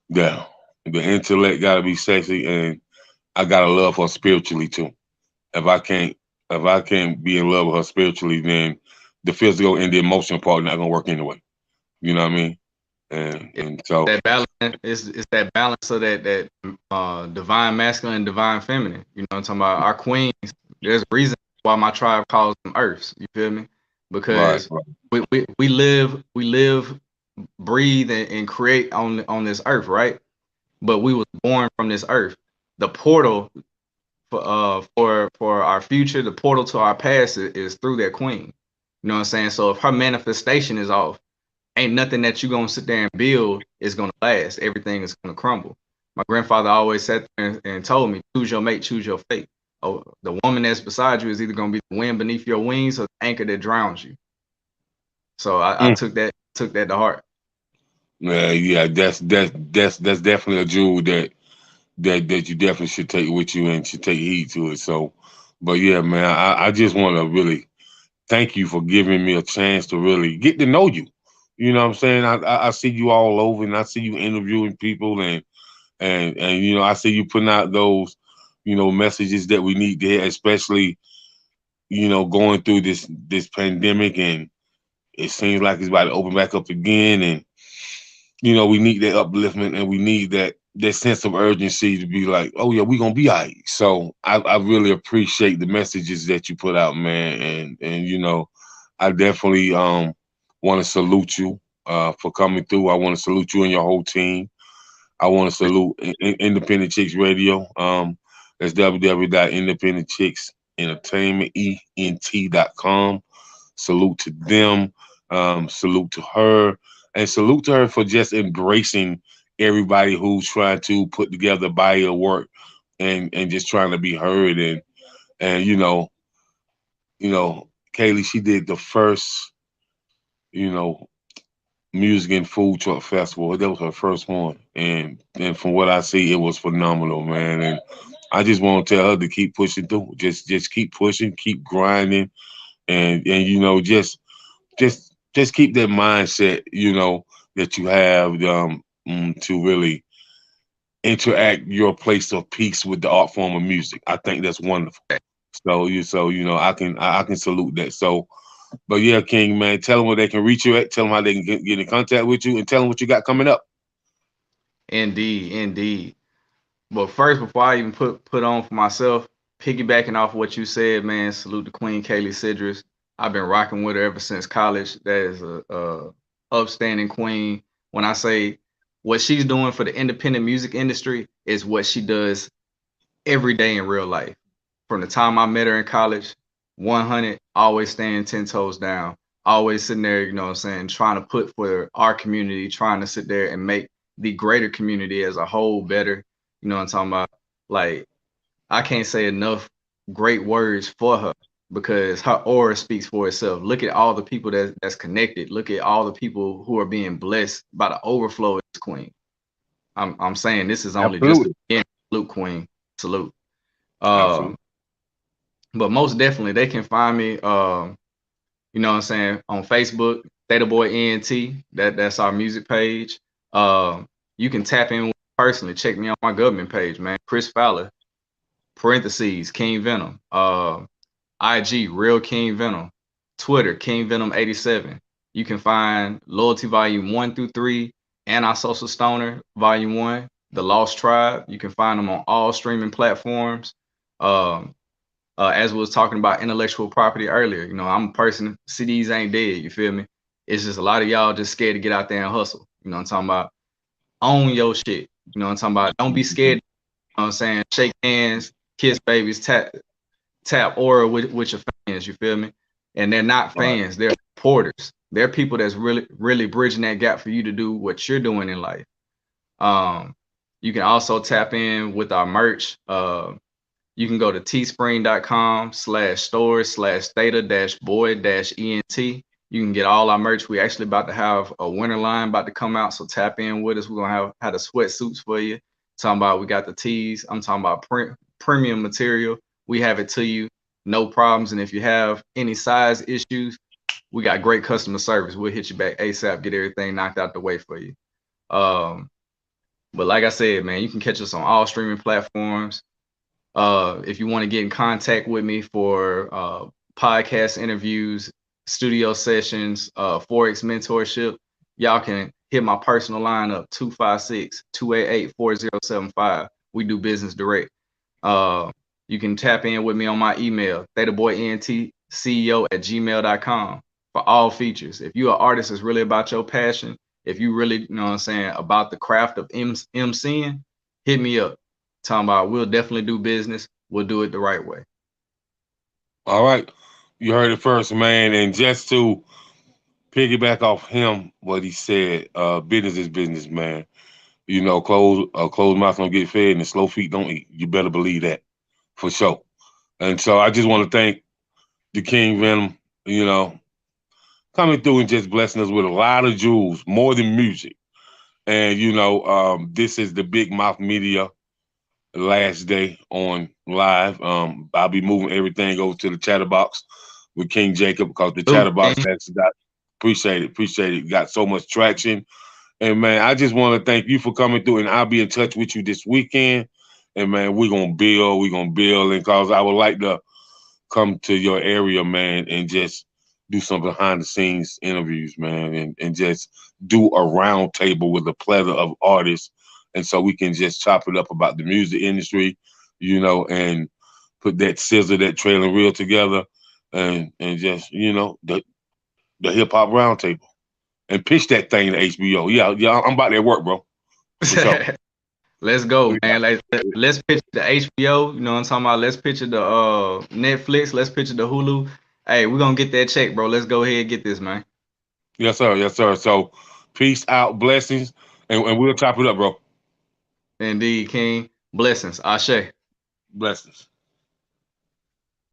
yeah, the intellect gotta be sexy, and I gotta love her spiritually too. If I can't be in love with her spiritually, then the physical and the emotional part not gonna work anyway. You know what I mean? And so that balance is that balance of that divine masculine and divine feminine. You know what I'm talking about? Our queens, there's a reason why my tribe calls them earths. You feel me? Because right. we live, breathe, and create on this earth, right? But we was born from this earth. The portal for our future, the portal to our past is through that queen. You know what I'm saying? So if her manifestation is off, ain't nothing that you're gonna sit there and build is gonna last. Everything is gonna crumble. My grandfather always sat there and told me, choose your mate, choose your fate. Oh, the woman that's beside you is either gonna be the wind beneath your wings or the anchor that drowns you. So I took that to heart. Yeah, that's definitely a jewel that you definitely should take with you and should take heed to it. So, but yeah, man, I just want to really thank you for giving me a chance to really get to know you. You know what I'm saying? I see you all over, and I see you interviewing people, and you know, I see you putting out those, you know, messages that we need to hear, especially, you know, going through this pandemic, and it seems like it's about to open back up again, and you know, we need that upliftment, and we need that sense of urgency to be like, oh yeah, we gonna be all right. So I really appreciate the messages that you put out, man, and you know, I definitely want to salute you for coming through. I want to salute you and your whole team. I want to salute Independent Chicks Radio. That's www.independentchicksentertainment.com. Salute to them. Salute to her. and salute to her for just embracing everybody who's trying to put together a body of work and just trying to be heard. And Kaylee, she did the first, you know, music and food truck festival. That was her first one, and from what I see, it was phenomenal, man. And I just want to tell her to keep pushing through. Just keep pushing, keep grinding, and just keep that mindset, that you have to really interact your place of peace with the art form of music. I think that's wonderful. So I can salute that. So, but yeah, King, man, tell them where they can reach you at. Tell them how they can get in contact with you, and tell them what you got coming up. Indeed, indeed. But first, before I even put on for myself, piggybacking off what you said, man, salute to Queen Kaylee Sidris. I've been rocking with her ever since college. That is a upstanding queen. When I say what she's doing for the independent music industry is what she does every day in real life. From the time I met her in college, 100, always staying 10 toes down, always sitting there, you know what I'm saying, trying to put for our community, trying to sit there and make the greater community as a whole better. You know what I'm talking about? Like, I can't say enough great words for her because her aura speaks for itself. Look at all the people that's connected. Look at all the people who are being blessed by the overflow of this queen. I'm saying this is only just the beginning. Salute, queen. Salute. Absolutely. But most definitely they can find me, you know what I'm saying, on Facebook, Theta Boy Ent. That's our music page. You can tap in personally. Check me on my government page, man. Chris Fowler, parentheses, King Venom. IG, Real King Venom. Twitter, King Venom 87. You can find Loyalty Volume 1 through 3 and our Social Stoner Volume 1, The Lost Tribe. You can find them on all streaming platforms. As we was talking about intellectual property earlier, I'm a person, CDs ain't dead, you feel me? It's just a lot of y'all just scared to get out there and hustle. You know what I'm talking about? Own your shit. You know what I'm talking about? Don't be scared. You know what I'm saying? Shake hands, kiss babies, tap aura with your fans, you feel me? And they're not fans, they're supporters. They're people that's really, really bridging that gap for you to do what you're doing in life. You can also tap in with our merch. You can go to teespring.com/store/theta-boy-ent. You can get all our merch. We actually about to have a winter line about to come out, so tap in with us. We're gonna have the sweatsuits for you. Talking about we got the tees. I'm talking about premium material. We have it to you, no problems. And if you have any size issues, we got great customer service. We'll hit you back ASAP, get everything knocked out the way for you. But like I said, man, you can catch us on all streaming platforms. If you want to get in contact with me for podcast interviews, studio sessions, Forex mentorship, y'all can hit my personal line up, 256-288-4075. We do business direct. You can tap in with me on my email, thetaboyentceo@gmail.com for all features. If you're an artist that's really about your passion, if you really, you know what I'm saying, about the craft of MCing, hit me up. Talking about we'll definitely do business. We'll do it the right way. All right. You heard it first, man. And just to piggyback off him, what he said, business is business, man. Closed mouth don't get fed and slow feet don't eat. You better believe that for sure. And so I just want to thank the King Venom, coming through and just blessing us with a lot of jewels, more than music. And, this is the Big Mouth Media last day on live. I'll be moving everything over to the chatterbox with King Jacob because the chatterbox has got, appreciate it, got so much traction. And man, I just want to thank you for coming through, and I'll be in touch with you this weekend. And man, we're gonna build, and because I would like to come to your area, man, and just do some behind the scenes interviews, man, and just do a round table with a plethora of artists. And so we can just chop it up about the music industry, and put that sizzle, that trailing reel together, and just, the hip hop round table, and pitch that thing to HBO. Yeah, I'm about that work, bro. Sure. Let's go, man. Let's pitch the HBO. You know what I'm talking about? Let's pitch it the Netflix. Let's pitch it the Hulu. Hey, we're gonna get that check, bro. Let's go ahead and get this, man. Yes, sir. So Peace out, blessings, and we'll chop it up, bro. Indeed, King. Blessings. Ashe. Blessings.